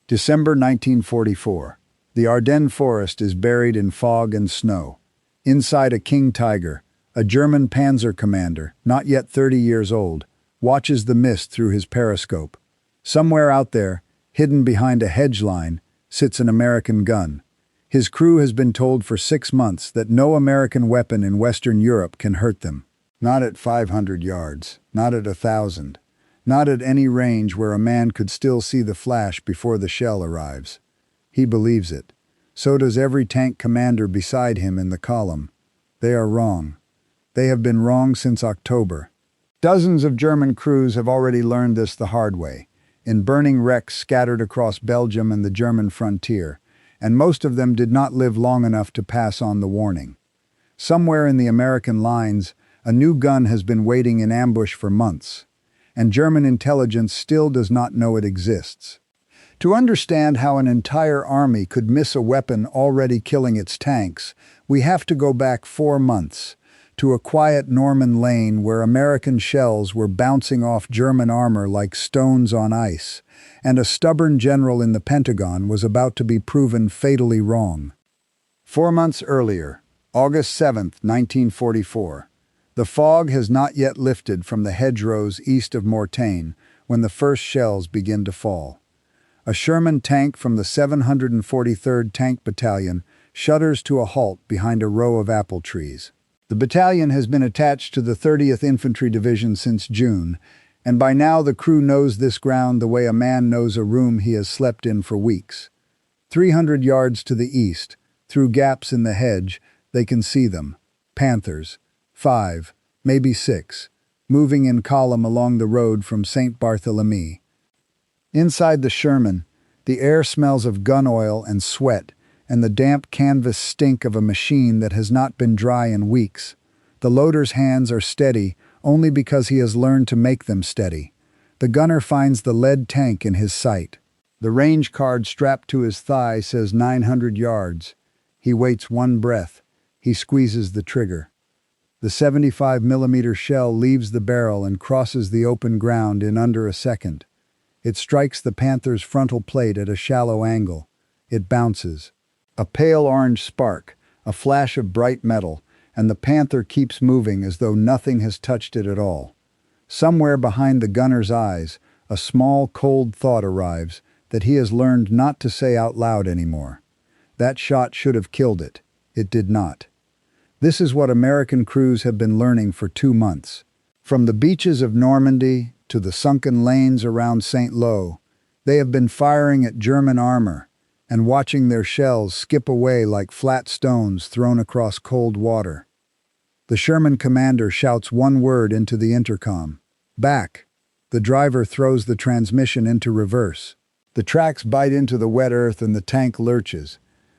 December 1944. The Ardennes forest is buried in fog and snow. Inside a king tiger, a German panzer commander, not yet 30 years old, watches the mist through his periscope. Somewhere out there, hidden behind a hedge line, sits an American gun. His crew has been told for 6 months that no American weapon in Western Europe can hurt them. Not at 500 yards, not at 1,000. Not at any range where a man could still see the flash before the shell arrives. He believes it. So does every tank commander beside him in the column. They are wrong. They have been wrong since October. Dozens of German crews have already learned this the hard way, in burning wrecks scattered across Belgium and the German frontier, and most of them did not live long enough to pass on the warning. Somewhere in the American lines, a new gun has been waiting in ambush for months, and German intelligence still does not know it exists. To understand how an entire army could miss a weapon already killing its tanks, we have to go back 4 months, to a quiet Norman lane where American shells were bouncing off German armor like stones on ice, and a stubborn general in the Pentagon was about to be proven fatally wrong. 4 months earlier, August 7, 1944, the fog has not yet lifted from the hedgerows east of Mortain when the first shells begin to fall. A Sherman tank from the 743rd Tank Battalion shudders to a halt behind a row of apple trees. The battalion has been attached to the 30th Infantry Division since June, and by now the crew knows this ground the way a man knows a room he has slept in for weeks. 300 yards to the east, through gaps in the hedge, they can see them. Panthers. 5, maybe 6, moving in column along the road from St. Barthélemy. Inside the Sherman, the air smells of gun oil and sweat, and the damp canvas stink of a machine that has not been dry in weeks. The loader's hands are steady only because he has learned to make them steady. The gunner finds the lead tank in his sight. The range card strapped to his thigh says 900 yards. He waits one breath. He squeezes the trigger. The 75mm shell leaves the barrel and crosses the open ground in under a second. It strikes the Panther's frontal plate at a shallow angle. It bounces. A pale orange spark, a flash of bright metal, and the Panther keeps moving as though nothing has touched it at all. Somewhere behind the gunner's eyes, a small, cold thought arrives that he has learned not to say out loud anymore. That shot should have killed it. It did not. This is what American crews have been learning for 2 months. From the beaches of Normandy to the sunken lanes around St. Lo, they have been firing at German armor and watching their shells skip away like flat stones thrown across cold water. The Sherman commander shouts one word into the intercom. Back. The driver throws the transmission into reverse. The tracks bite into the wet earth and the tank lurches.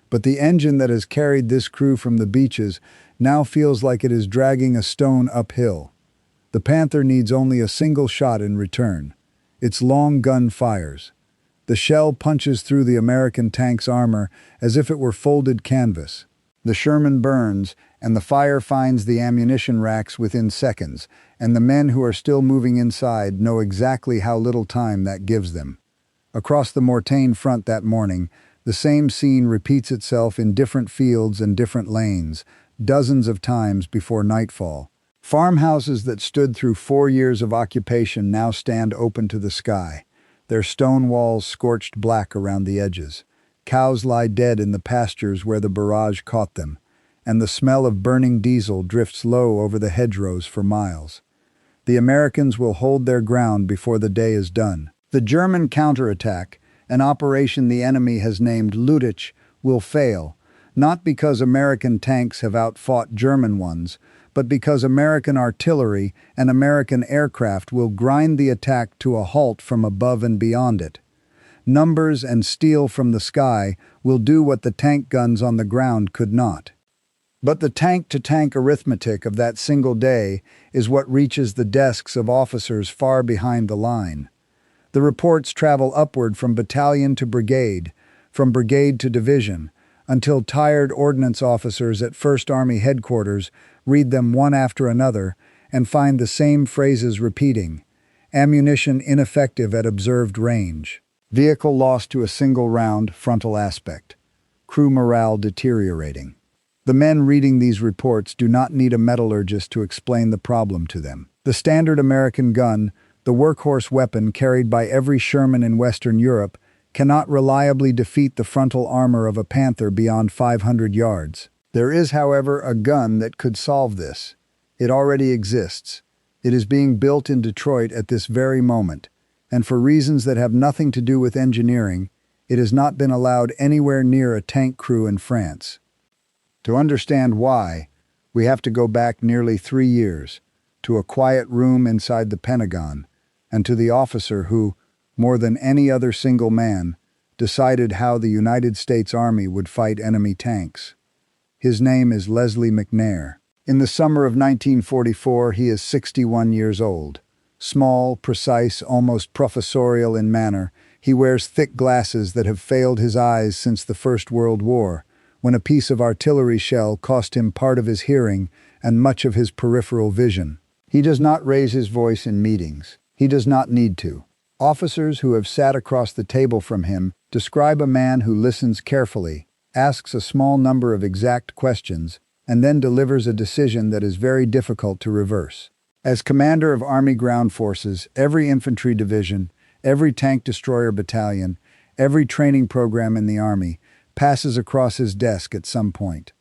But the engine that has carried this crew from the beaches now feels like it is dragging a stone uphill. The Panther needs only a single shot in return. Its long gun fires. The shell punches through the American tank's armor as if it were folded canvas. The Sherman burns, and the fire finds the ammunition racks within seconds, and the men who are still moving inside know exactly how little time that gives them. Across the Mortain front that morning, the same scene repeats itself in different fields and different lanes, dozens of times before nightfall. Farmhouses that stood through 4 years of occupation now stand open to the sky, their stone walls scorched black around the edges. Cows lie dead in the pastures where the barrage caught them, and the smell of burning diesel drifts low over the hedgerows for miles. The Americans will hold their ground before the day is done. The German counterattack, an operation the enemy has named Lüttich, will fail, not because American tanks have outfought German ones, but because American artillery and American aircraft will grind the attack to a halt from above and beyond it. Numbers and steel from the sky will do what the tank guns on the ground could not. But the tank-to-tank arithmetic of that single day is what reaches the desks of officers far behind the line. The reports travel upward from battalion to brigade, from brigade to division, until tired ordnance officers at 1st Army Headquarters read them one after another and find the same phrases repeating. Ammunition ineffective at observed range. Vehicle lost to a single round, frontal aspect. Crew morale deteriorating. The men reading these reports do not need a metallurgist to explain the problem to them. The standard American gun, the workhorse weapon carried by every Sherman in Western Europe, cannot reliably defeat the frontal armor of a Panther beyond 500 yards. There is, however, a gun that could solve this. It already exists. It is being built in Detroit at this very moment, and for reasons that have nothing to do with engineering, it has not been allowed anywhere near a tank crew in France. To understand why, we have to go back nearly 3 years, to a quiet room inside the Pentagon, and to the officer who, more than any other single man, decided how the United States Army would fight enemy tanks. His name is Leslie McNair. In the summer of 1944, he is 61 years old. Small, precise, almost professorial in manner, he wears thick glasses that have failed his eyes since the First World War, when a piece of artillery shell cost him part of his hearing and much of his peripheral vision. He does not raise his voice in meetings. He does not need to. Officers who have sat across the table from him describe a man who listens carefully, asks a small number of exact questions, and then delivers a decision that is very difficult to reverse. As commander of Army Ground Forces, every infantry division, every tank destroyer battalion, every training program in the Army passes across his desk at some point.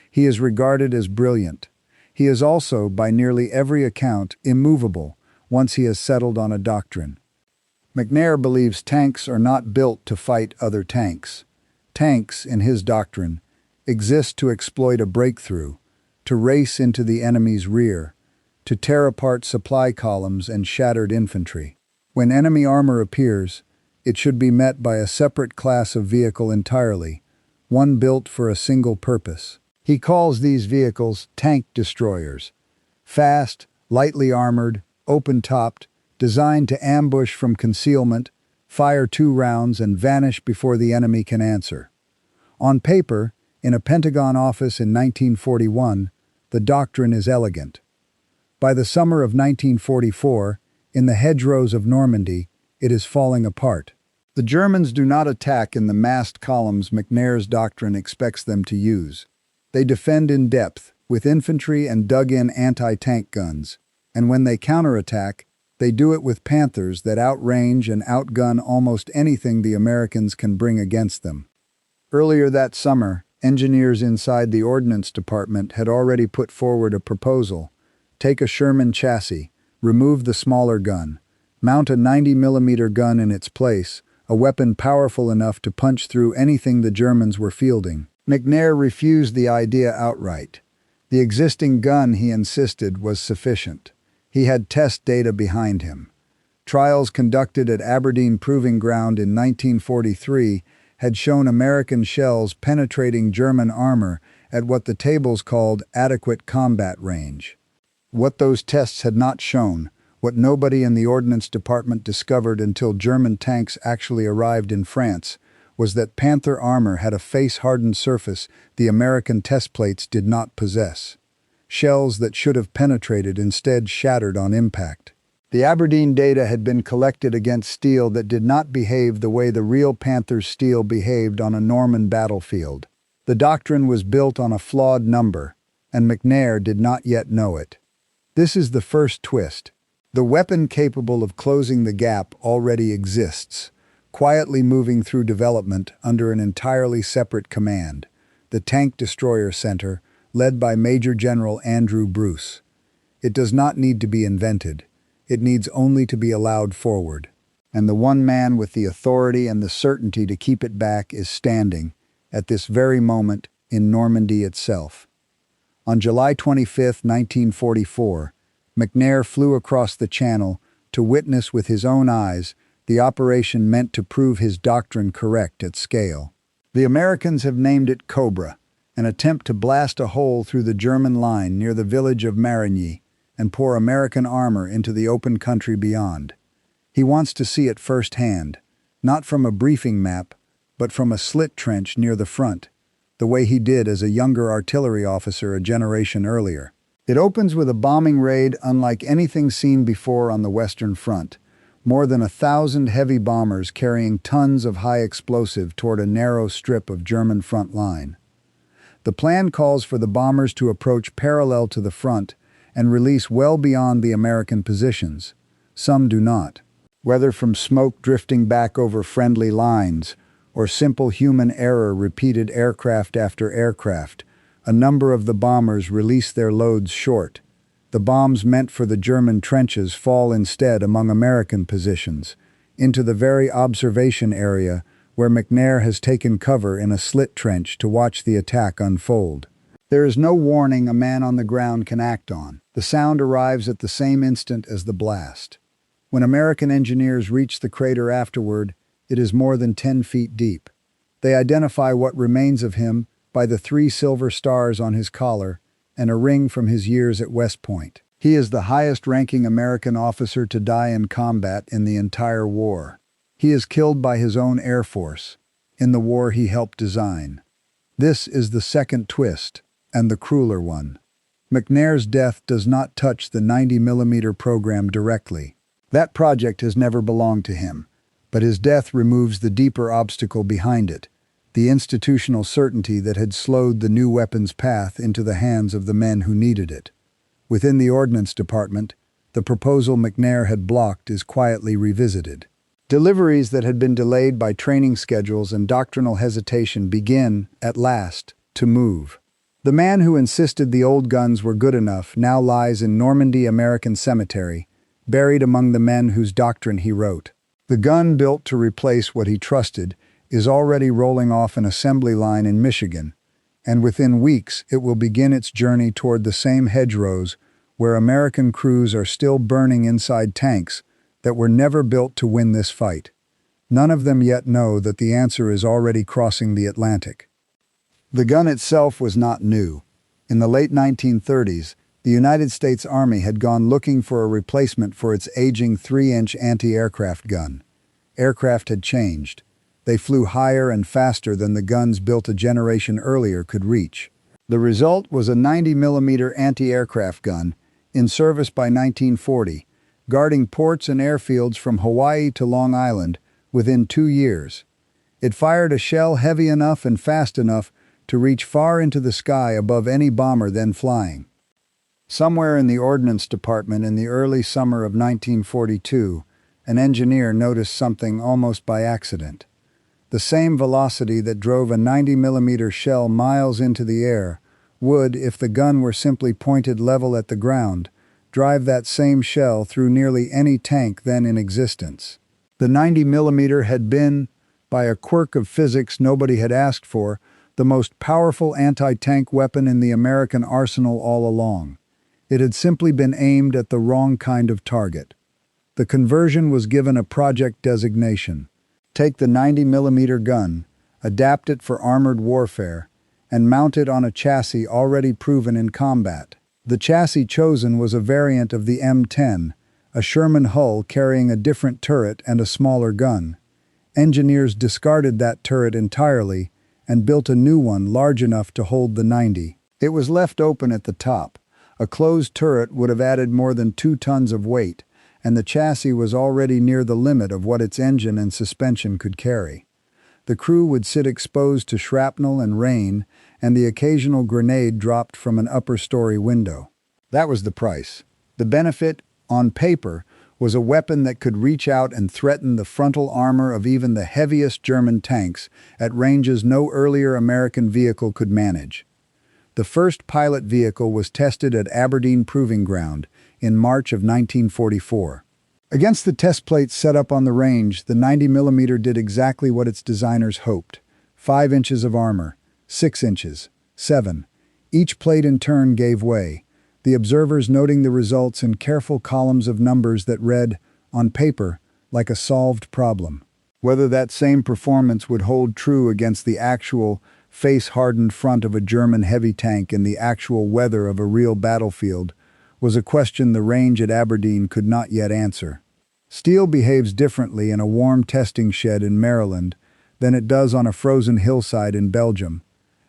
He is regarded as brilliant. He is also, by nearly every account, immovable once he has settled on a doctrine. McNair believes tanks are not built to fight other tanks. Tanks, in his doctrine, exist to exploit a breakthrough, to race into the enemy's rear, to tear apart supply columns and shattered infantry. When enemy armor appears, it should be met by a separate class of vehicle entirely, one built for a single purpose. He calls these vehicles tank destroyers. Fast, lightly armored, open-topped, designed to ambush from concealment, fire 2 rounds and vanish before the enemy can answer. On paper, in a Pentagon office in 1941, the doctrine is elegant. By the summer of 1944, in the hedgerows of Normandy, it is falling apart. The Germans do not attack in the massed columns McNair's doctrine expects them to use. They defend in depth, with infantry and dug-in anti-tank guns, and when they counterattack, they do it with Panthers that outrange and outgun almost anything the Americans can bring against them. Earlier that summer, engineers inside the Ordnance Department had already put forward a proposal. Take a Sherman chassis, remove the smaller gun, mount a 90mm gun in its place, a weapon powerful enough to punch through anything the Germans were fielding. McNair refused the idea outright. The existing gun, he insisted, was sufficient. He had test data behind him. Trials conducted at Aberdeen Proving Ground in 1943 had shown American shells penetrating German armor at what the tables called adequate combat range. What those tests had not shown, what nobody in the Ordnance Department discovered until German tanks actually arrived in France, was that Panther armor had a face-hardened surface the American test plates did not possess. Shells that should have penetrated instead shattered on impact. The Aberdeen data had been collected against steel that did not behave the way the real Panther's steel behaved on a Norman battlefield. The doctrine was built on a flawed number, and McNair did not yet know it. This is the first twist. The weapon capable of closing the gap already exists, quietly moving through development under an entirely separate command, the Tank Destroyer Center, led by Major General Andrew Bruce. It does not need to be invented. It needs only to be allowed forward. And the one man with the authority and the certainty to keep it back is standing, at this very moment, in Normandy itself. On July 25, 1944, McNair flew across the Channel to witness with his own eyes the operation meant to prove his doctrine correct at scale. The Americans have named it Cobra, an attempt to blast a hole through the German line near the village of Marigny and pour American armor into the open country beyond. He wants to see it firsthand, not from a briefing map, but from a slit trench near the front, the way he did as a younger artillery officer a generation earlier. It opens with a bombing raid unlike anything seen before on the Western Front, more than 1,000 heavy bombers carrying tons of high explosive toward a narrow strip of German front line. The plan calls for the bombers to approach parallel to the front and release well beyond the American positions. Some do not. Whether from smoke drifting back over friendly lines or simple human error repeated aircraft after aircraft, a number of the bombers release their loads short. The bombs meant for the German trenches fall instead among American positions, into the very observation area where McNair has taken cover in a slit trench to watch the attack unfold. There is no warning a man on the ground can act on. The sound arrives at the same instant as the blast. When American engineers reach the crater afterward, it is more than 10 feet deep. They identify what remains of him by the 3 silver stars on his collar and a ring from his years at West Point. He is the highest-ranking American officer to die in combat in the entire war. He is killed by his own Air Force, in the war he helped design. This is the second twist, and the crueler one. McNair's death does not touch the 90mm program directly. That project has never belonged to him, but his death removes the deeper obstacle behind it, the institutional certainty that had slowed the new weapon's path into the hands of the men who needed it. Within the Ordnance Department, the proposal McNair had blocked is quietly revisited. Deliveries that had been delayed by training schedules and doctrinal hesitation begin, at last, to move. The man who insisted the old guns were good enough now lies in Normandy American Cemetery, buried among the men whose doctrine he wrote. The gun built to replace what he trusted is already rolling off an assembly line in Michigan, and within weeks it will begin its journey toward the same hedgerows where American crews are still burning inside tanks that were never built to win this fight. None of them yet know that the answer is already crossing the Atlantic. The gun itself was not new. In the late 1930s, the United States Army had gone looking for a replacement for its aging 3-inch anti-aircraft gun. Aircraft had changed. They flew higher and faster than the guns built a generation earlier could reach. The result was a 90mm anti-aircraft gun, in service by 1940, guarding ports and airfields from Hawaii to Long Island within 2 years. It fired a shell heavy enough and fast enough to reach far into the sky above any bomber then flying. Somewhere in the Ordnance Department in the early summer of 1942, an engineer noticed something almost by accident. The same velocity that drove a 90mm shell miles into the air would, if the gun were simply pointed level at the ground, drive that same shell through nearly any tank then in existence. The 90mm had been, by a quirk of physics nobody had asked for, the most powerful anti-tank weapon in the American arsenal all along. It had simply been aimed at the wrong kind of target. The conversion was given a project designation. Take the 90mm gun, adapt it for armored warfare, and mount it on a chassis already proven in combat. The chassis chosen was a variant of the M10, a Sherman hull carrying a different turret and a smaller gun. Engineers discarded that turret entirely and built a new one large enough to hold the 90. It was left open at the top. A closed turret would have added more than 2 tons of weight, and the chassis was already near the limit of what its engine and suspension could carry. The crew would sit exposed to shrapnel and rain, and the occasional grenade dropped from an upper-story window. That was the price. The benefit, on paper, was a weapon that could reach out and threaten the frontal armor of even the heaviest German tanks at ranges no earlier American vehicle could manage. The first pilot vehicle was tested at Aberdeen Proving Ground in March of 1944. Against the test plates set up on the range, the 90mm did exactly what its designers hoped. 5 inches of armor, 6 inches, 7. Each plate in turn gave way, the observers noting the results in careful columns of numbers that read, on paper, like a solved problem. Whether that same performance would hold true against the actual, face-hardened front of a German heavy tank in the actual weather of a real battlefield was a question the range at Aberdeen could not yet answer. Steel behaves differently in a warm testing shed in Maryland than it does on a frozen hillside in Belgium,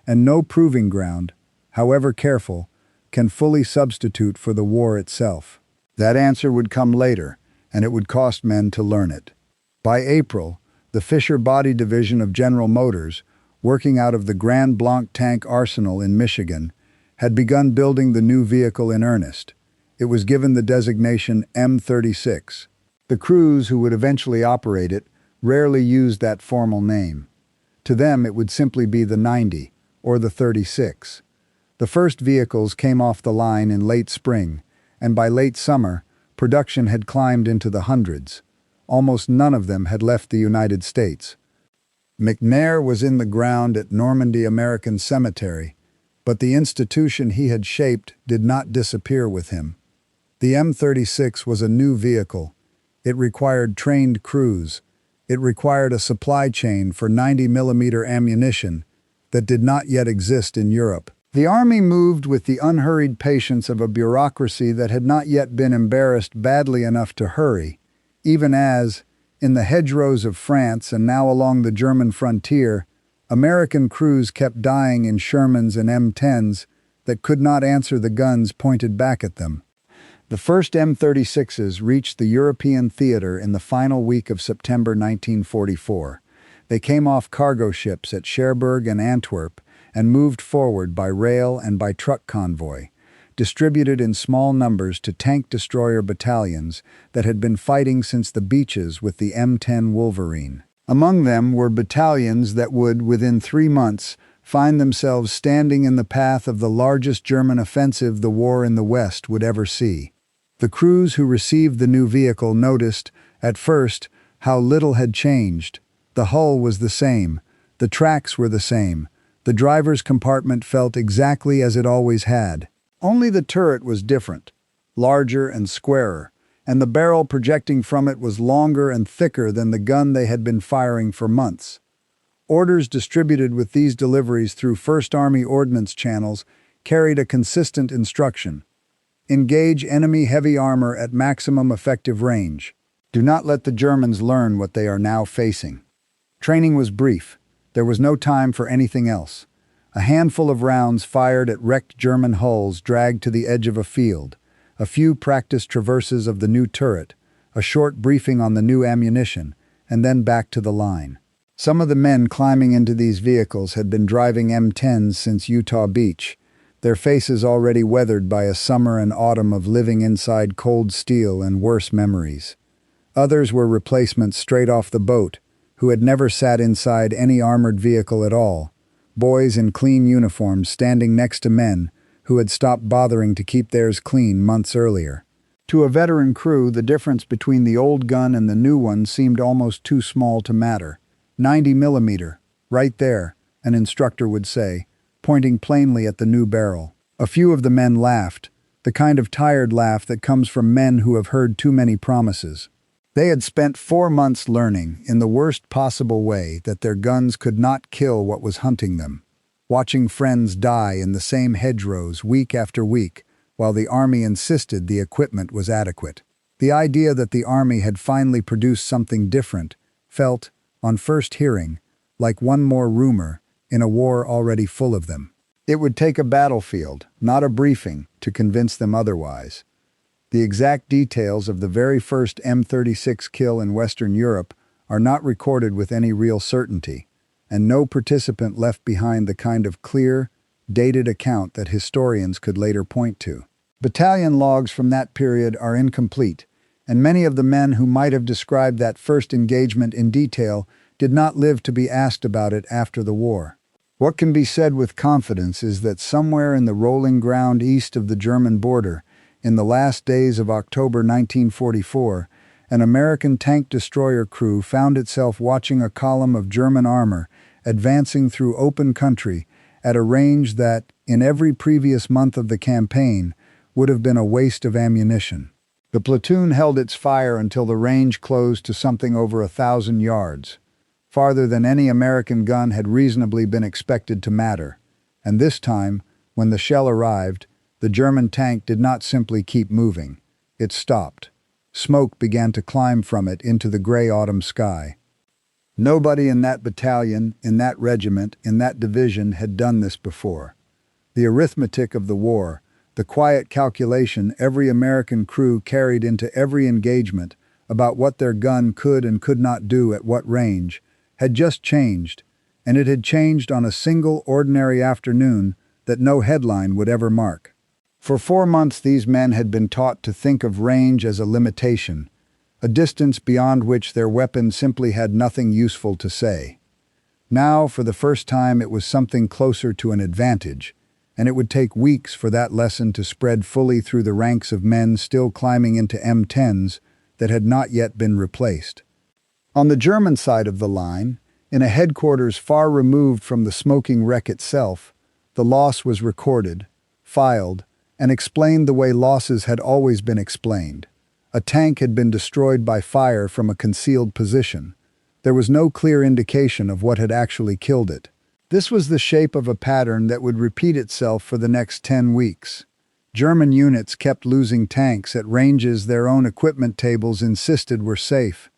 and no proving ground, however careful, can fully substitute for the war itself. That answer would come later, and it would cost men to learn it. By April, the Fisher Body Division of General Motors, working out of the Grand Blanc Tank Arsenal in Michigan, had begun building the new vehicle in earnest. It was given the designation M36. The crews who would eventually operate it rarely used that formal name. To them, it would simply be the 90 or the 36. The first vehicles came off the line in late spring, and by late summer, production had climbed into the hundreds. Almost none of them had left the United States. McNair was in the ground at Normandy American Cemetery, but the institution he had shaped did not disappear with him. The M36 was a new vehicle. It required trained crews. It required a supply chain for 90mm ammunition that did not yet exist in Europe. The Army moved with the unhurried patience of a bureaucracy that had not yet been embarrassed badly enough to hurry, even as, in the hedgerows of France and now along the German frontier, American crews kept dying in Shermans and M10s that could not answer the guns pointed back at them. The first M36s reached the European theater in the final week of September 1944. They came off cargo ships at Cherbourg and Antwerp and moved forward by rail and by truck convoy, distributed in small numbers to tank destroyer battalions that had been fighting since the beaches with the M10 Wolverine. Among them were battalions that would, within 3 months, find themselves standing in the path of the largest German offensive the war in the West would ever see. The crews who received the new vehicle noticed, at first, how little had changed. The hull was the same, the tracks were the same, the driver's compartment felt exactly as it always had. Only the turret was different, larger and squarer, and the barrel projecting from it was longer and thicker than the gun they had been firing for months. Orders distributed with these deliveries through First Army ordnance channels carried a consistent instruction: engage enemy heavy armor at maximum effective range. Do not let the Germans learn what they are now facing. Training was brief. There was no time for anything else. A handful of rounds fired at wrecked German hulls dragged to the edge of a field, a few practice traverses of the new turret, a short briefing on the new ammunition, and then back to the line. Some of the men climbing into these vehicles had been driving M10s since Utah Beach, their faces already weathered by a summer and autumn of living inside cold steel and worse memories. Others were replacements straight off the boat, who had never sat inside any armored vehicle at all, boys in clean uniforms standing next to men who had stopped bothering to keep theirs clean months earlier. To a veteran crew, the difference between the old gun and the new one seemed almost too small to matter. 90mm, right there, an instructor would say, pointing plainly at the new barrel. A few of the men laughed, the kind of tired laugh that comes from men who have heard too many promises. They had spent 4 months learning, in the worst possible way, that their guns could not kill what was hunting them, watching friends die in the same hedgerows week after week, while the Army insisted the equipment was adequate. The idea that the Army had finally produced something different felt, on first hearing, like one more rumor in a war already full of them. It would take a battlefield, not a briefing, to convince them otherwise. The exact details of the very first M36 kill in Western Europe are not recorded with any real certainty, and no participant left behind the kind of clear, dated account that historians could later point to. Battalion logs from that period are incomplete, and many of the men who might have described that first engagement in detail did not live to be asked about it after the war. What can be said with confidence is that somewhere in the rolling ground east of the German border, in the last days of October 1944, an American tank destroyer crew found itself watching a column of German armor advancing through open country at a range that, in every previous month of the campaign, would have been a waste of ammunition. The platoon held its fire until the range closed to something over 1,000 yards, farther than any American gun had reasonably been expected to matter. And this time, when the shell arrived, the German tank did not simply keep moving. It stopped. Smoke began to climb from it into the gray autumn sky. Nobody in that battalion, in that regiment, in that division had done this before. The arithmetic of the war, the quiet calculation every American crew carried into every engagement, about what their gun could and could not do at what range had just changed, and it had changed on a single ordinary afternoon that no headline would ever mark. For 4 months these men had been taught to think of range as a limitation, a distance beyond which their weapon simply had nothing useful to say. Now, for the first time, it was something closer to an advantage, and it would take weeks for that lesson to spread fully through the ranks of men still climbing into M10s that had not yet been replaced. On the German side of the line, in a headquarters far removed from the smoking wreck itself, the loss was recorded, filed, and explained the way losses had always been explained. A tank had been destroyed by fire from a concealed position. There was no clear indication of what had actually killed it. This was the shape of a pattern that would repeat itself for the next 10 weeks. German units kept losing tanks at ranges their own equipment tables insisted were safe,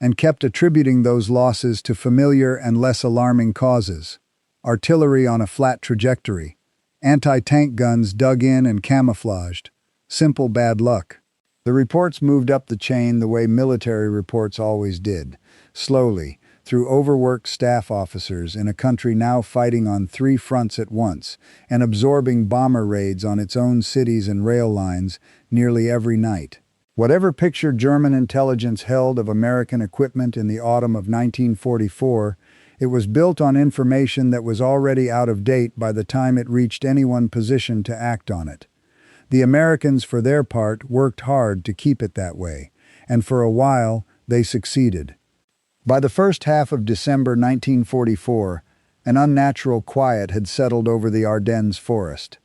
and kept attributing those losses to familiar and less alarming causes. Artillery on a flat trajectory, anti-tank guns dug in and camouflaged. Simple bad luck. The reports moved up the chain the way military reports always did, slowly, through overworked staff officers in a country now fighting on 3 fronts at once and absorbing bomber raids on its own cities and rail lines nearly every night. Whatever picture German intelligence held of American equipment in the autumn of 1944, it was built on information that was already out of date by the time it reached anyone positioned to act on it. The Americans, for their part, worked hard to keep it that way, and for a while they succeeded. By the first half of December 1944, an unnatural quiet had settled over the Ardennes forest.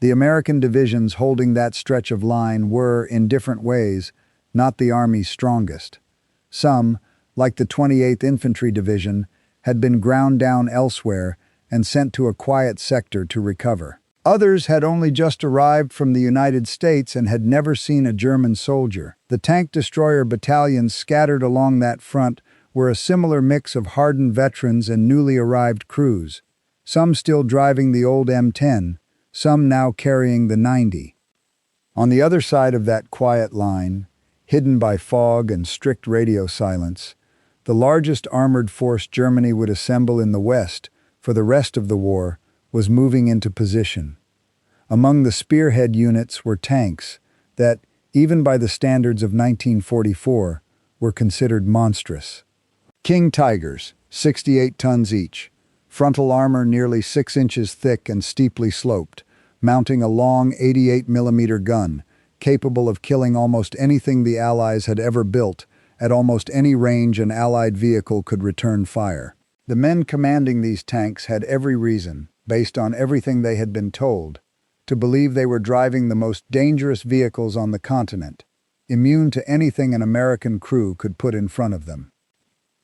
The American divisions holding that stretch of line were, in different ways, not the Army's strongest. Some, like the 28th Infantry Division, had been ground down elsewhere and sent to a quiet sector to recover. Others had only just arrived from the United States and had never seen a German soldier. The tank destroyer battalions scattered along that front were a similar mix of hardened veterans and newly arrived crews, some still driving the old M10, some now carrying the 90. On the other side of that quiet line, hidden by fog and strict radio silence, the largest armored force Germany would assemble in the West for the rest of the war was moving into position. Among the spearhead units were tanks that, even by the standards of 1944, were considered monstrous. King Tigers, 68 tons each, frontal armor nearly 6 inches thick and steeply sloped, mounting a long 88mm gun, capable of killing almost anything the Allies had ever built, at almost any range an Allied vehicle could return fire. The men commanding these tanks had every reason, based on everything they had been told, to believe they were driving the most dangerous vehicles on the continent, immune to anything an American crew could put in front of them.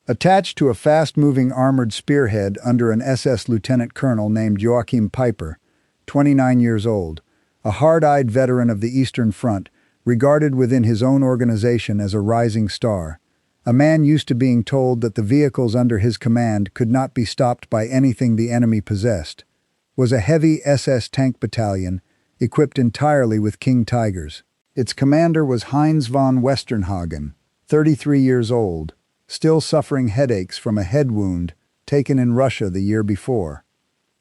Attached to a fast-moving armored spearhead under an SS lieutenant colonel named Joachim Piper, 29 years old, a hard-eyed veteran of the Eastern Front, regarded within his own organization as a rising star, a man used to being told that the vehicles under his command could not be stopped by anything the enemy possessed, was a heavy SS tank battalion equipped entirely with King Tigers. Its commander was Heinz von Westernhagen, 33 years old, still suffering headaches from a head wound taken in Russia the year before,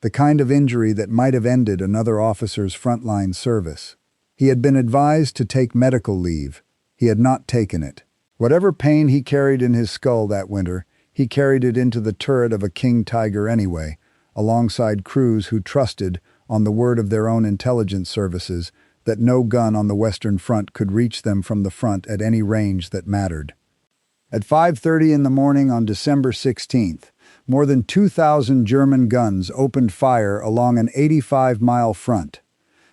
the kind of injury that might have ended another officer's frontline service. He had been advised to take medical leave. He had not taken it. Whatever pain he carried in his skull that winter, he carried it into the turret of a King Tiger anyway, alongside crews who trusted, on the word of their own intelligence services, that no gun on the Western Front could reach them from the front at any range that mattered. At 5:30 in the morning on December 16th, more than 2,000 German guns opened fire along an 85-mile front.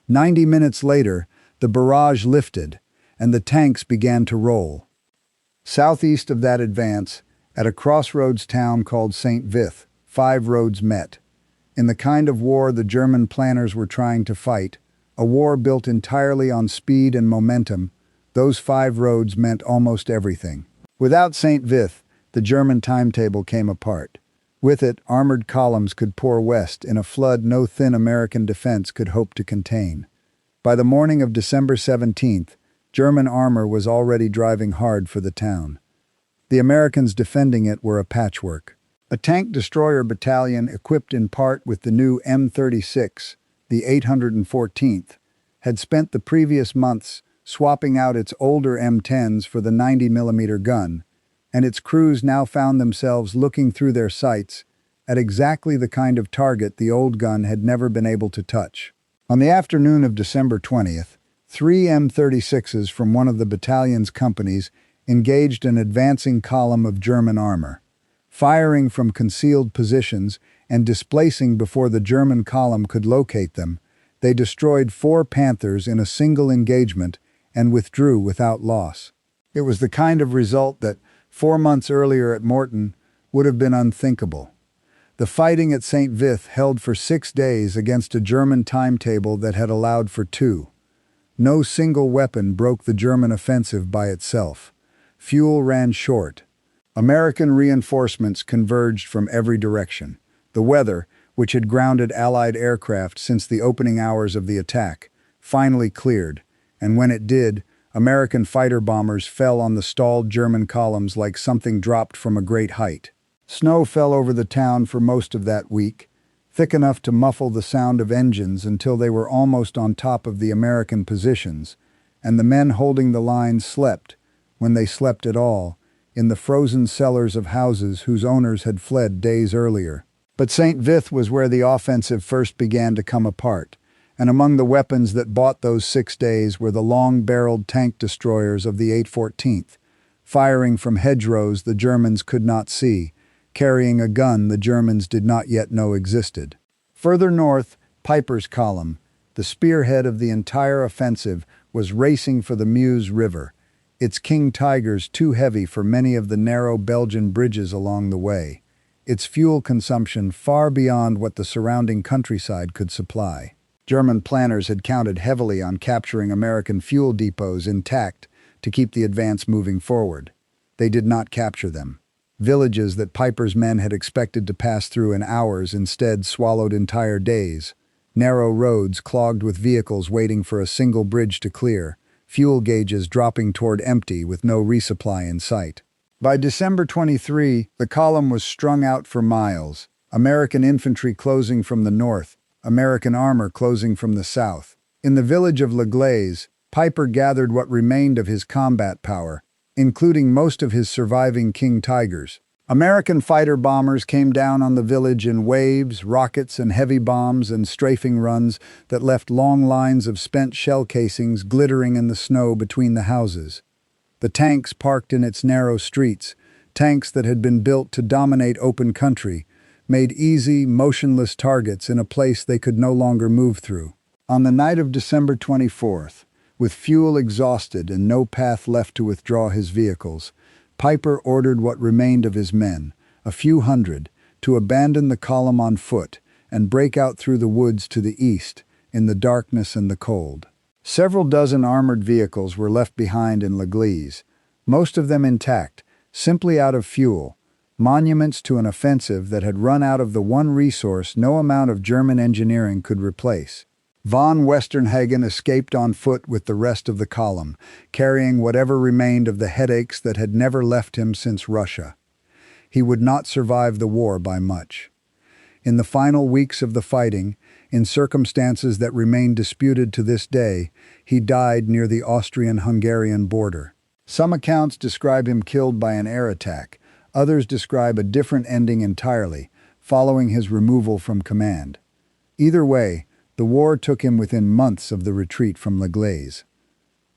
90 minutes later, the barrage lifted, and the tanks began to roll. Southeast of that advance, at a crossroads town called St. Vith, 5 roads met. In the kind of war the German planners were trying to fight, a war built entirely on speed and momentum, those 5 roads meant almost everything. Without St. Vith, the German timetable came apart. With it, armored columns could pour west in a flood no thin American defense could hope to contain. By the morning of December 17th, German armor was already driving hard for the town. The Americans defending it were a patchwork. A tank destroyer battalion equipped in part with the new M36, the 814th, had spent the previous months swapping out its older M10s for the 90mm gun, and its crews now found themselves looking through their sights at exactly the kind of target the old gun had never been able to touch. On the afternoon of December 20th, 3 M36s from one of the battalion's companies engaged an advancing column of German armor. Firing from concealed positions and displacing before the German column could locate them, they destroyed 4 Panthers in a single engagement and withdrew without loss. It was the kind of result that, 4 months earlier at Morton, would have been unthinkable. The fighting at St. Vith held for 6 days against a German timetable that had allowed for 2. No single weapon broke the German offensive by itself. Fuel ran short. American reinforcements converged from every direction. The weather, which had grounded Allied aircraft since the opening hours of the attack, finally cleared, and when it did, American fighter bombers fell on the stalled German columns like something dropped from a great height. Snow fell over the town for most of that week, thick enough to muffle the sound of engines until they were almost on top of the American positions, and the men holding the line slept, when they slept at all, in the frozen cellars of houses whose owners had fled days earlier. But St. Vith was where the offensive first began to come apart, and among the weapons that bought those 6 days were the long-barreled tank destroyers of the 814th, firing from hedgerows the Germans could not see, carrying a gun the Germans did not yet know existed. Further north, Piper's column, the spearhead of the entire offensive, was racing for the Meuse River, its King Tigers too heavy for many of the narrow Belgian bridges along the way, its fuel consumption far beyond what the surrounding countryside could supply. German planners had counted heavily on capturing American fuel depots intact to keep the advance moving forward. They did not capture them. Villages that Piper's men had expected to pass through in hours instead swallowed entire days. Narrow roads clogged with vehicles waiting for a single bridge to clear, fuel gauges dropping toward empty with no resupply in sight. By December 23, the column was strung out for miles, American infantry closing from the north, American armor closing from the south. In the village of L'Aglaise, Piper gathered what remained of his combat power, including most of his surviving King Tigers. American fighter bombers came down on the village in waves, rockets, and heavy bombs and strafing runs that left long lines of spent shell casings glittering in the snow between the houses. The tanks parked in its narrow streets, tanks that had been built to dominate open country, made easy, motionless targets in a place they could no longer move through. On the night of December 24th, with fuel exhausted and no path left to withdraw his vehicles, Piper ordered what remained of his men, a few hundred, to abandon the column on foot and break out through the woods to the east, in the darkness and the cold. Several dozen armored vehicles were left behind in L'Aglaise, most of them intact, simply out of fuel, monuments to an offensive that had run out of the one resource no amount of German engineering could replace. Von Westernhagen escaped on foot with the rest of the column, carrying whatever remained of the headaches that had never left him since Russia. He would not survive the war by much. In the final weeks of the fighting, in circumstances that remain disputed to this day, he died near the Austrian-Hungarian border. Some accounts describe him killed by an air attack. Others describe a different ending entirely, following his removal from command. Either way, the war took him within months of the retreat from L'Aglaise.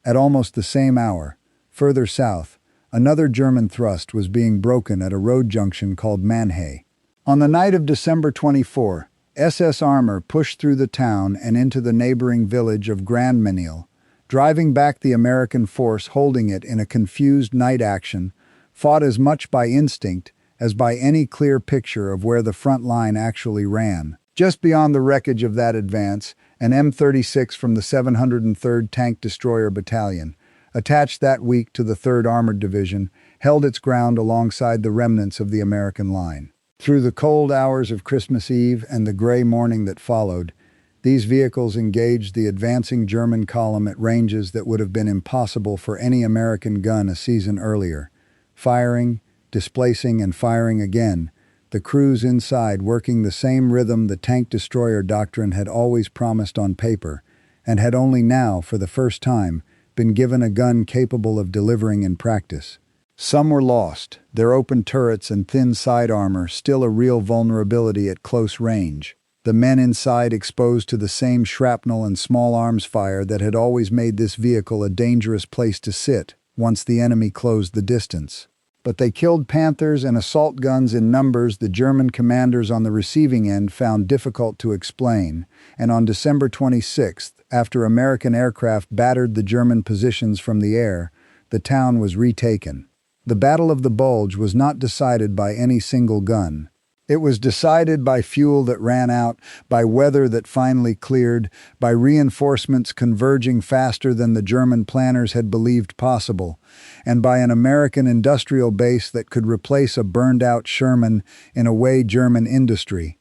At almost the same hour, further south, another German thrust was being broken at a road junction called Manhay. On the night of December 24, SS Armour pushed through the town and into the neighboring village of Grandmesnil, driving back the American force holding it in a confused night action, fought as much by instinct as by any clear picture of where the front line actually ran. Just beyond the wreckage of that advance, an M36 from the 703rd Tank Destroyer Battalion, attached that week to the 3rd Armored Division, held its ground alongside the remnants of the American line. Through the cold hours of Christmas Eve and the gray morning that followed, These vehicles engaged the advancing German column at ranges that would have been impossible for any American gun a season earlier. Firing, displacing, and firing again, the crews inside working the same rhythm the tank destroyer doctrine had always promised on paper, and had only now, for the first time, been given a gun capable of delivering in practice. Some were lost, their open turrets and thin side armor still a real vulnerability at close range. The men inside exposed to the same shrapnel and small arms fire that had always made this vehicle a dangerous place to sit once the enemy closed the distance. But they killed Panthers and assault guns in numbers the German commanders on the receiving end found difficult to explain, and on December 26th, after American aircraft battered the German positions from the air, the town was retaken. The Battle of the Bulge was not decided by any single gun. It was decided by fuel that ran out, by weather that finally cleared, by reinforcements converging faster than the German planners had believed possible, and by an American industrial base that could replace a burned-out Sherman in a way German industry,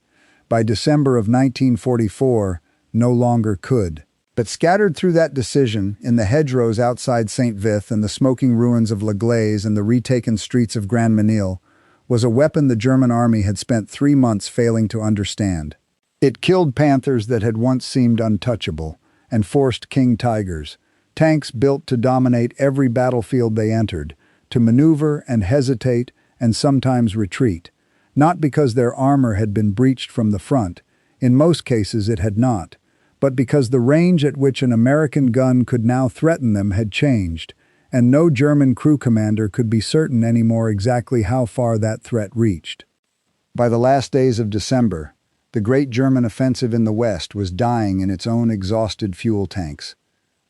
by December of 1944, no longer could. But scattered through that decision, in the hedgerows outside St. Vith and the smoking ruins of La Glaise and the retaken streets of Grandmesnil, was a weapon the German army had spent 3 months failing to understand. It killed Panthers that had once seemed untouchable, and forced King Tigers, tanks built to dominate every battlefield they entered, to maneuver and hesitate and sometimes retreat, not because their armor had been breached from the front, in most cases it had not, but because the range at which an American gun could now threaten them had changed, and no German crew commander could be certain anymore exactly how far that threat reached. By the last days of December, the great German offensive in the West was dying in its own exhausted fuel tanks.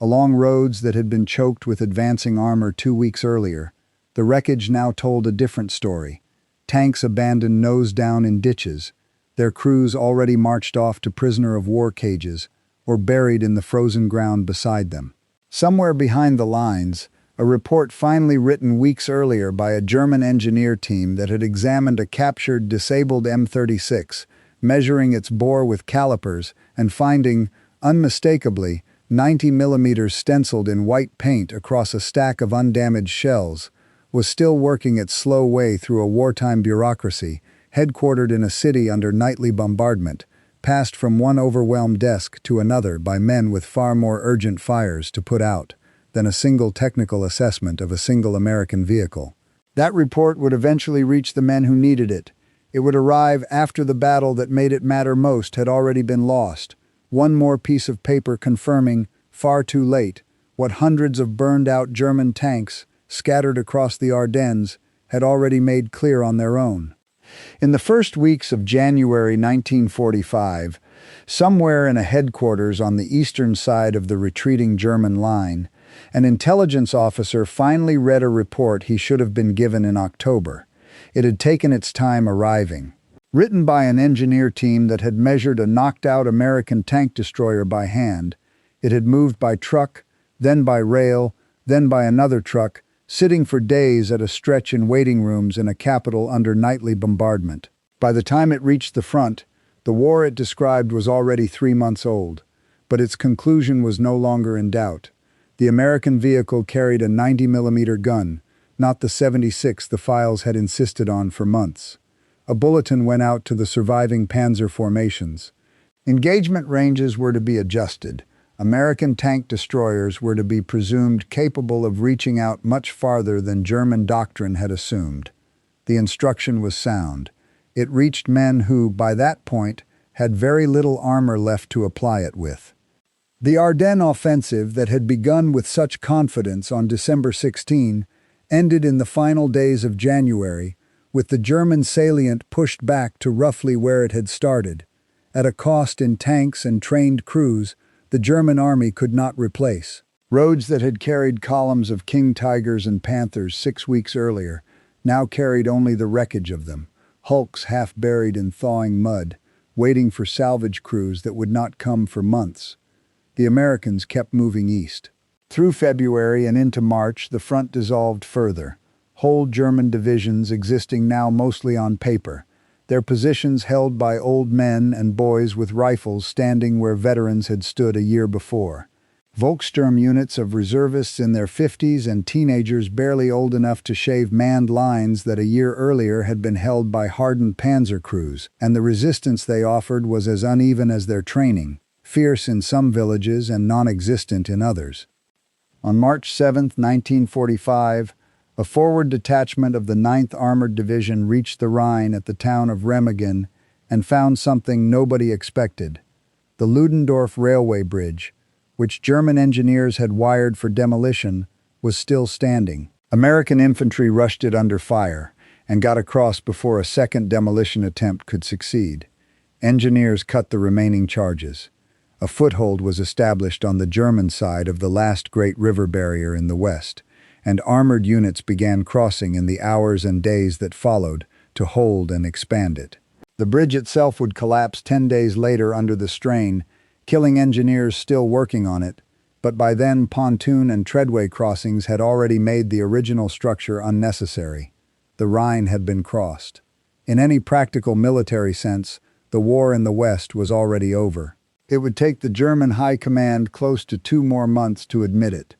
Along roads that had been choked with advancing armor 2 weeks earlier, the wreckage now told a different story. Tanks abandoned nose down in ditches, their crews already marched off to prisoner-of-war cages, or buried in the frozen ground beside them. Somewhere behind the lines, a report finally written weeks earlier by a German engineer team that had examined a captured, disabled M36, measuring its bore with calipers and finding, unmistakably, 90 millimeters stenciled in white paint across a stack of undamaged shells, was still working its slow way through a wartime bureaucracy, headquartered in a city under nightly bombardment, passed from one overwhelmed desk to another by men with far more urgent fires to put out than a single technical assessment of a single American vehicle. That report would eventually reach the men who needed it. It would arrive after the battle that made it matter most had already been lost. One more piece of paper confirming, far too late, what hundreds of burned-out German tanks, scattered across the Ardennes, had already made clear on their own. In the first weeks of January 1945, somewhere in a headquarters on the eastern side of the retreating German line, an intelligence officer finally read a report he should have been given in October. It had taken its time arriving. Written by an engineer team that had measured a knocked-out American tank destroyer by hand, it had moved by truck, then by rail, then by another truck, sitting for days at a stretch in waiting rooms in a capital under nightly bombardment. By the time it reached the front, the war it described was already 3 months old, but its conclusion was no longer in doubt. The American vehicle carried a 90-millimeter gun, not the 76 the files had insisted on for months. A bulletin went out to the surviving panzer formations. Engagement ranges were to be adjusted. American tank destroyers were to be presumed capable of reaching out much farther than German doctrine had assumed. The instruction was sound. It reached men who, by that point, had very little armor left to apply it with. The Ardennes offensive that had begun with such confidence on December 16 ended in the final days of January, with the German salient pushed back to roughly where it had started, at a cost in tanks and trained crews the German army could not replace. Roads that had carried columns of King Tigers and Panthers 6 weeks earlier now carried only the wreckage of them, hulks half buried in thawing mud, waiting for salvage crews that would not come for months. The Americans kept moving east. Through February and into March, the front dissolved further, whole German divisions existing now mostly on paper, their positions held by old men and boys with rifles standing where veterans had stood a year before. Volkssturm units of reservists in their 50s and teenagers barely old enough to shave manned lines that a year earlier had been held by hardened panzer crews, and the resistance they offered was as uneven as their training, fierce in some villages and non-existent in others. On March 7, 1945, a forward detachment of the 9th Armored Division reached the Rhine at the town of Remagen and found something nobody expected: the Ludendorff railway bridge, which German engineers had wired for demolition, was still standing. American infantry rushed it under fire and got across before a second demolition attempt could succeed. Engineers cut the remaining charges. A foothold was established on the German side of the last great river barrier in the west, and armored units began crossing in the hours and days that followed to hold and expand it. The bridge itself would collapse 10 days later under the strain, killing engineers still working on it, but by then pontoon and treadway crossings had already made the original structure unnecessary. The Rhine had been crossed. In any practical military sense, the war in the West was already over. It would take the German High Command close to 2 more months to admit it.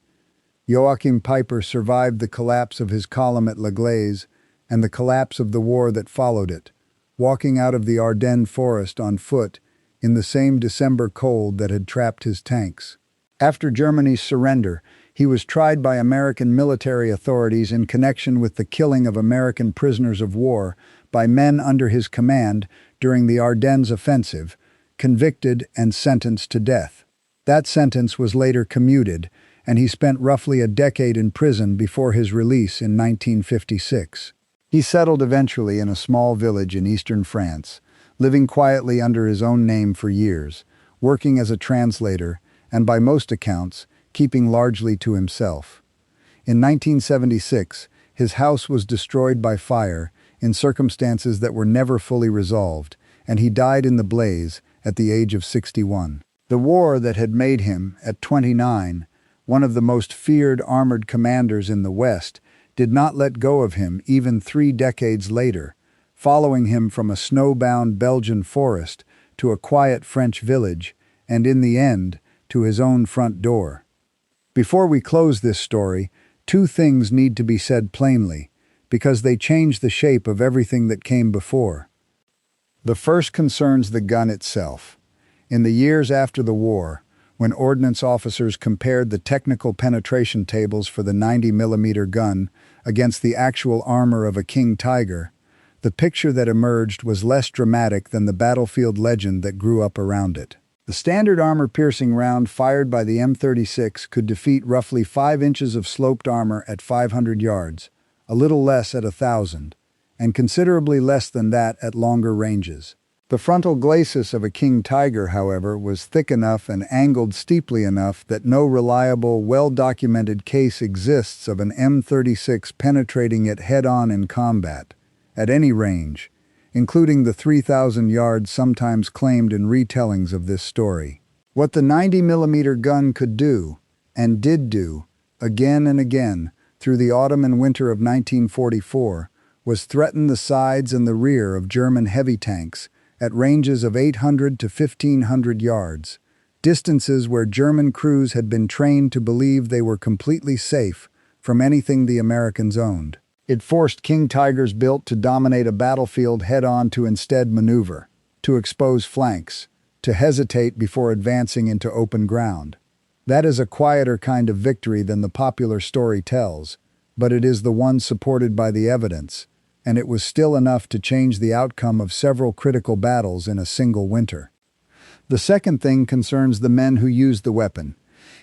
Joachim Peiper survived the collapse of his column at La Glaise and the collapse of the war that followed it, walking out of the Ardennes forest on foot in the same December cold that had trapped his tanks. After Germany's surrender, he was tried by American military authorities in connection with the killing of American prisoners of war by men under his command during the Ardennes offensive, convicted and sentenced to death. That sentence was later commuted, and he spent roughly a decade in prison before his release in 1956. He settled eventually in a small village in eastern France, living quietly under his own name for years, working as a translator, and by most accounts, keeping largely to himself. In 1976, his house was destroyed by fire in circumstances that were never fully resolved, and he died in the blaze at the age of 61. The war that had made him, at 29, one of the most feared armored commanders in the West, did not let go of him even 3 decades later, following him from a snowbound Belgian forest to a quiet French village, and in the end, to his own front door. Before we close this story, 2 things need to be said plainly, because they change the shape of everything that came before. The first concerns the gun itself. In the years after the war, when ordnance officers compared the technical penetration tables for the 90mm gun against the actual armor of a King Tiger, the picture that emerged was less dramatic than the battlefield legend that grew up around it. The standard armor-piercing round fired by the M36 could defeat roughly 5 inches of sloped armor at 500 yards, a little less at 1,000, and considerably less than that at longer ranges. The frontal glacis of a King Tiger, however, was thick enough and angled steeply enough that no reliable, well-documented case exists of an M36 penetrating it head-on in combat, at any range, including the 3,000 yards sometimes claimed in retellings of this story. What the 90mm gun could do, and did do, again and again, through the autumn and winter of 1944, was threaten the sides and the rear of German heavy tanks at ranges of 800 to 1,500 yards, distances where German crews had been trained to believe they were completely safe from anything the Americans owned. It forced King Tigers built to dominate a battlefield head-on to instead maneuver, to expose flanks, to hesitate before advancing into open ground. That is a quieter kind of victory than the popular story tells, but it is the one supported by the evidence, and it was still enough to change the outcome of several critical battles in a single winter. The second thing concerns the men who used the weapon.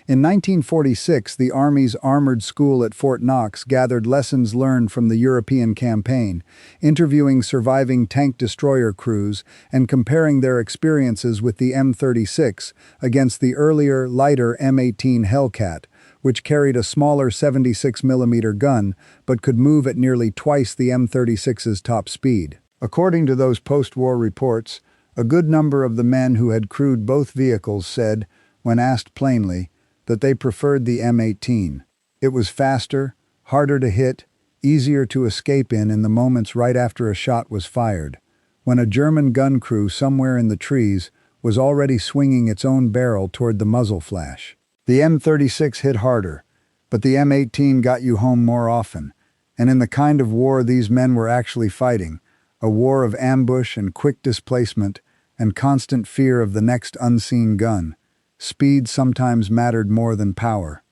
In 1946, the Army's Armored School at Fort Knox gathered lessons learned from the European campaign, interviewing surviving tank destroyer crews and comparing their experiences with the M36 against the earlier, lighter M18 Hellcat, which carried a smaller 76mm gun but could move at nearly twice the M36's top speed. According to those post-war reports, a good number of the men who had crewed both vehicles said, when asked plainly, that they preferred the M18. It was faster, harder to hit, easier to escape in the moments right after a shot was fired, when a German gun crew somewhere in the trees was already swinging its own barrel toward the muzzle flash. The M36 hit harder, but the M18 got you home more often, and in the kind of war these men were actually fighting, a war of ambush and quick displacement and constant fear of the next unseen gun, speed sometimes mattered more than power.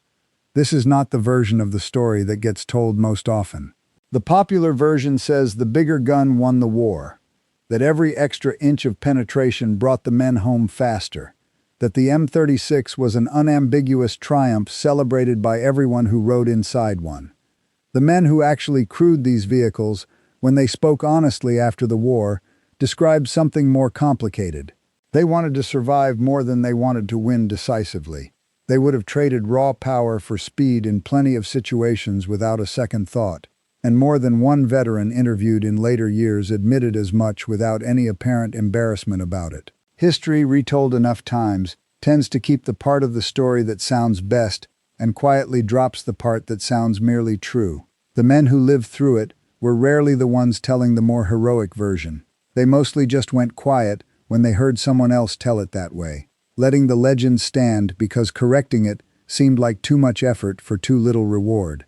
This is not the version of the story that gets told most often. The popular version says the bigger gun won the war, that every extra inch of penetration brought the men home faster, that the M36 was an unambiguous triumph celebrated by everyone who rode inside one. The men who actually crewed these vehicles, when they spoke honestly after the war, described something more complicated. They wanted to survive more than they wanted to win decisively. They would have traded raw power for speed in plenty of situations without a second thought, and more than one veteran interviewed in later years admitted as much without any apparent embarrassment about it. History, retold enough times, tends to keep the part of the story that sounds best and quietly drops the part that sounds merely true. The men who lived through it were rarely the ones telling the more heroic version. They mostly just went quiet when they heard someone else tell it that way, letting the legend stand because correcting it seemed like too much effort for too little reward.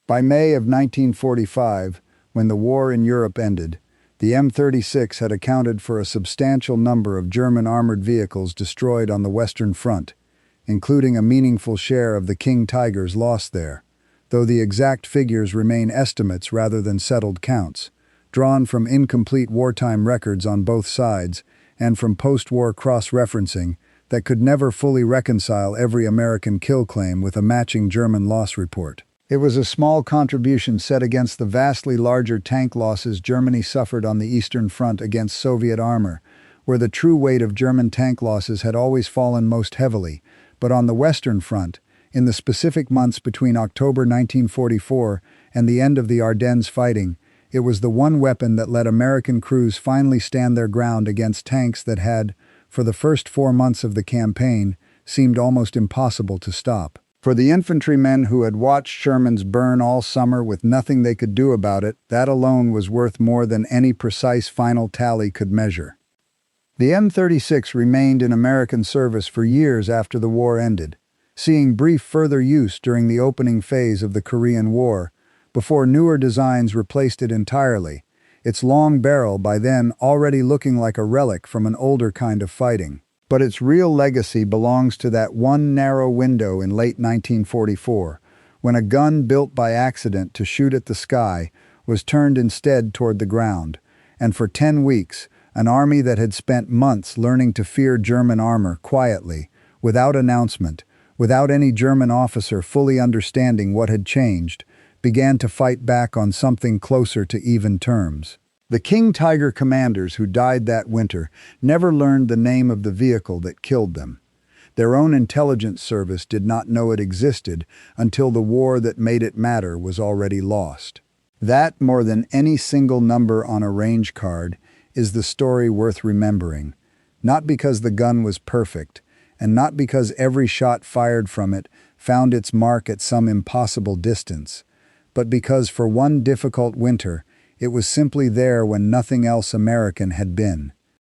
By May of 1945, when the war in Europe ended, the M36 had accounted for a substantial number of German armored vehicles destroyed on the Western Front, including a meaningful share of the King Tigers lost there, though the exact figures remain estimates rather than settled counts, drawn from incomplete wartime records on both sides and from post-war cross-referencing that could never fully reconcile every American kill claim with a matching German loss report. It was a small contribution set against the vastly larger tank losses Germany suffered on the Eastern Front against Soviet armor, where the true weight of German tank losses had always fallen most heavily, but on the Western Front, in the specific months between October 1944 and the end of the Ardennes fighting, it was the one weapon that let American crews finally stand their ground against tanks that had, for the first 4 months of the campaign, seemed almost impossible to stop. For the infantrymen who had watched Sherman's burn all summer with nothing they could do about it, that alone was worth more than any precise final tally could measure. The M36 remained in American service for years after the war ended, seeing brief further use during the opening phase of the Korean War, before newer designs replaced it entirely, its long barrel by then already looking like a relic from an older kind of fighting. But its real legacy belongs to that one narrow window in late 1944, when a gun built by accident to shoot at the sky was turned instead toward the ground, and for 10 weeks, an army that had spent months learning to fear German armor quietly, without announcement, without any German officer fully understanding what had changed, began to fight back on something closer to even terms. The King Tiger commanders who died that winter never learned the name of the vehicle that killed them. Their own intelligence service did not know it existed until the war that made it matter was already lost. That, more than any single number on a range card, is the story worth remembering, not because the gun was perfect, and not because every shot fired from it found its mark at some impossible distance, but because for one difficult winter, it was simply there when nothing else American had been.